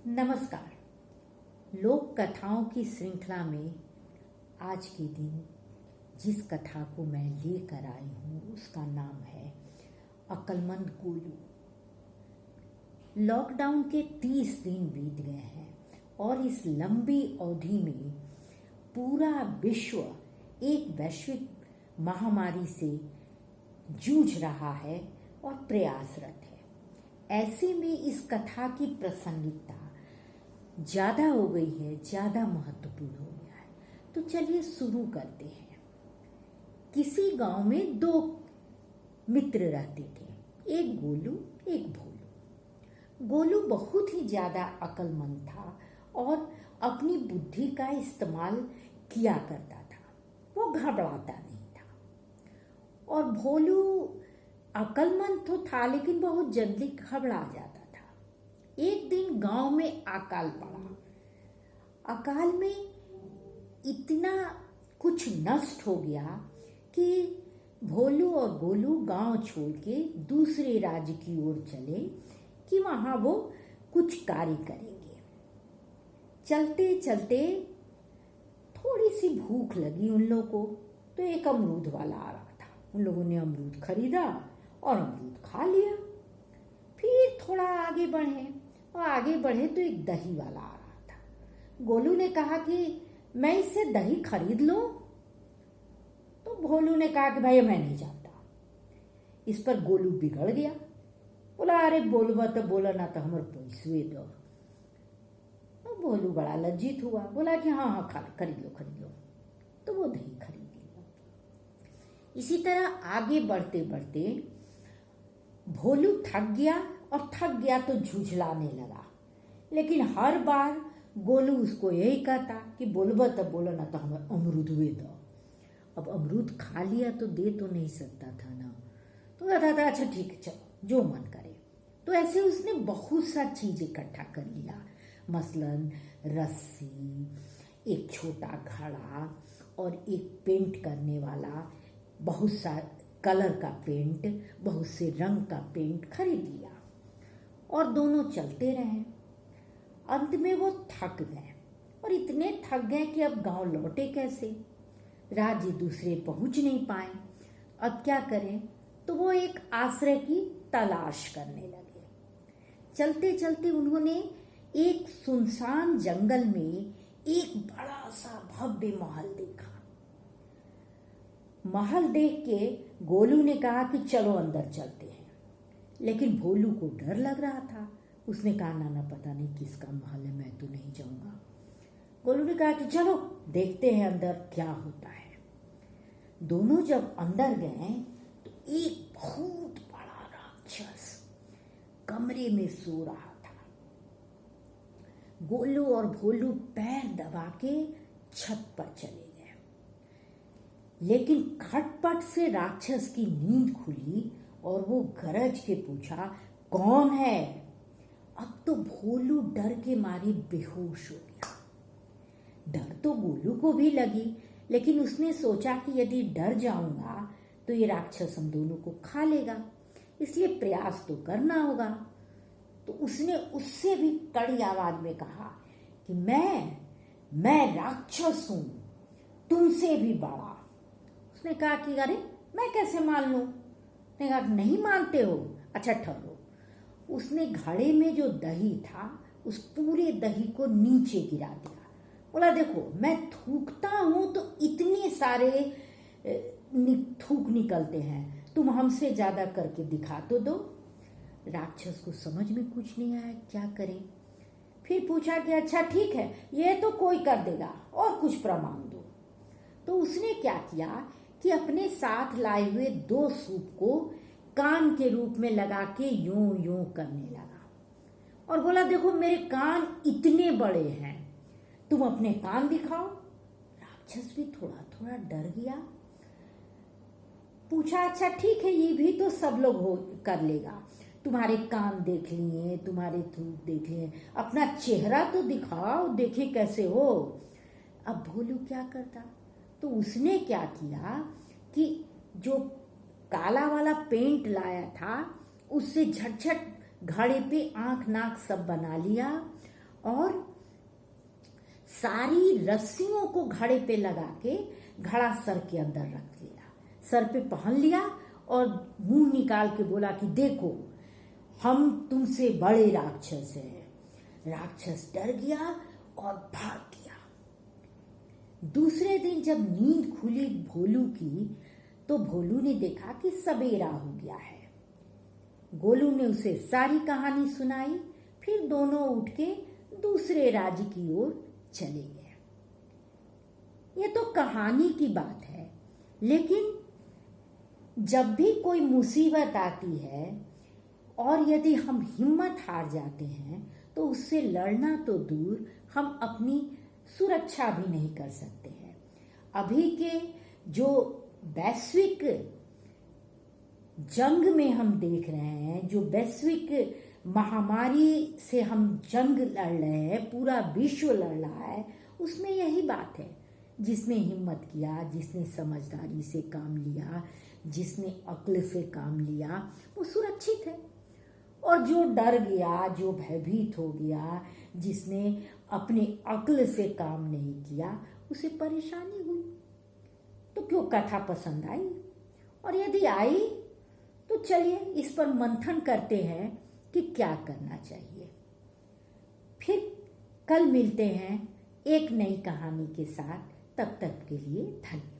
नमस्कार। लोक कथाओं की श्रृंखला में आज के दिन जिस कथा को मैं लेकर आई हूँ उसका नाम है अक्लमंद गोलू। लॉकडाउन के 30 दिन बीत गए हैं और इस लंबी अवधि में पूरा विश्व एक वैश्विक महामारी से जूझ रहा है और प्रयासरत है। ऐसे में इस कथा की प्रासंगिकता ज़्यादा हो गई है, ज़्यादा महत्वपूर्ण हो गया है। तो चलिए शुरू करते हैं। किसी गांव में 2 मित्र रहते थे, एक गोलू एक भोलू। गोलू बहुत ही ज़्यादा अक्लमंद था और अपनी बुद्धि का इस्तेमाल किया करता था, वो घबराता नहीं था। और भोलू अक्लमंद तो था लेकिन बहुत जल्दी घबरा जाता था। एक दिन गांव में अकाल पड़ा। अकाल में इतना कुछ नष्ट हो गया कि भोलू और गोलू गांव छोड़ के दूसरे राज्य की ओर चले कि वहां वो कुछ कार्य करेंगे। चलते चलते थोड़ी सी भूख लगी उन लोगों को, तो एक अमरूद वाला आ रहा था। उन लोगों ने अमरूद खरीदा और अमरूद खा लिया। फिर थोड़ा आगे बढ़े और आगे बढ़े तो एक दही वाला आ रहा था। गोलू ने कहा कि मैं इससे दही खरीद लूं, तो भोलू ने कहा कि भाई मैं नहीं जाता। इस पर गोलू बिगड़ गया, बोला अरे बोलबा तो बोला ना तो हमारे पैसे दो। तो भोलू बड़ा लज्जित हुआ, बोला कि हाँ हाँ खरीद लो। तो वो दही खरीद लिया। इसी तरह आगे बढ़ते बढ़ते भोलू थक गया तो झुझलाने लगा। लेकिन हर बार गोलू उसको यही कहता कि बोलबा तो बोलो ना तो हमें अमरूद दो। अब अमरूद खा लिया तो दे तो नहीं सकता था ना, तो कहता था अच्छा ठीक है चलो जो मन करे। तो ऐसे उसने बहुत सा चीज इकट्ठा कर लिया, मसलन रस्सी, एक छोटा घड़ा और एक पेंट करने वाला, बहुत सा कलर का पेंट, बहुत से रंग का पेंट खरीद लिया और दोनों चलते रहे। अंत में वो थक गए और इतने थक गए कि अब गांव लौटे कैसे, राज्य दूसरे पहुंच नहीं पाए। अब क्या करें, तो वो एक आश्रय की तलाश करने लगे। चलते चलते उन्होंने एक सुनसान जंगल में एक बड़ा सा भव्य महल देखा। महल देख के गोलू ने कहा कि चलो अंदर चलते हैं, लेकिन भोलू को डर लग रहा था। उसने कहा ना पता नहीं किसका महल है, मैं तो नहीं जाऊंगा। गोलू ने कहा कि चलो देखते हैं अंदर क्या होता है। दोनों जब अंदर गए तो एक बहुत बड़ा राक्षस कमरे में सो रहा था। गोलू और भोलू पैर दबा के छत पर चले गए, लेकिन खटपट से राक्षस की नींद खुली और वो गरज के पूछा कौन है। अब तो भोलू डर के मारे बेहोश हो गया। डर तो गोलू को भी लगी, लेकिन उसने सोचा कि यदि डर जाऊंगा तो ये राक्षस हम दोनों को खा लेगा, इसलिए प्रयास तो करना होगा। तो उसने उससे भी कड़ी आवाज में कहा कि मैं राक्षस हूं, तुमसे भी बड़ा। उसने कहा कि अरे मैं कैसे मान लूं। उसने कहा नहीं मानते हो, अच्छा ठहरो। उसने घड़े में जो दही था उस पूरे दही को नीचे गिरा दिया। बोला देखो मैं थूकता हूं तो इतने सारे थूक निकलते हैं, तुम हमसे ज्यादा करके दिखा तो दो। राक्षस को समझ में कुछ नहीं आया क्या करे। फिर पूछा कि अच्छा ठीक है ये तो कोई कर देगा, और कुछ प्रमाण दो। तो उसने क्या किया कि अपने साथ लाए हुए 2 सूप को कान के रूप में लगा के यूं करने लगा और बोला देखो मेरे कान इतने बड़े हैं, तुम अपने कान दिखाओ। राक्षस भी थोड़ा थोड़ा डर गया। पूछा अच्छा ठीक है ये भी तो सब लोग कर लेगा, तुम्हारे कान देख लिए, तुम्हारे थूक देख लिए, अपना चेहरा तो दिखाओ, देखे कैसे हो। अब भोलू क्या करता, तो उसने क्या किया कि जो काला वाला पेंट लाया था उससे झटझट घड़े पे आंख नाक सब बना लिया और सारी रस्सियों को घड़े पे लगा के घड़ा सर के अंदर रख लिया, सर पे पहन लिया और मुंह निकाल के बोला कि देखो हम तुमसे बड़े राक्षस हैं। राक्षस डर गया और भाग गया। दूसरे दिन जब नींद खुली भोलू की तो भोलू ने देखा कि सवेरा हो गया है। गोलू ने उसे सारी कहानी सुनाई। फिर दोनों उठ के दूसरे राज्य की ओर चले गए। ये तो कहानी की बात है, लेकिन जब भी कोई मुसीबत आती है और यदि हम हिम्मत हार जाते हैं तो उससे लड़ना तो दूर, हम अपनी सुरक्षा भी नहीं कर सकते हैं। अभी के जो वैश्विक जंग में हम देख रहे हैं, जो वैश्विक महामारी से हम जंग लड़ रहे हैं, पूरा विश्व लड़ रहा है, उसमें यही बात है। जिसने हिम्मत किया, जिसने समझदारी से काम लिया, जिसने अक्ल से काम लिया, वो सुरक्षित है। और जो डर गया, जो भयभीत हो गया, जिसने अपने अक्ल से काम नहीं किया, उसे परेशानी हुई। तो क्यों कथा पसंद आई? और यदि आई तो चलिए इस पर मंथन करते हैं कि क्या करना चाहिए। फिर कल मिलते हैं एक नई कहानी के साथ। तब तक के लिए धन्यवाद।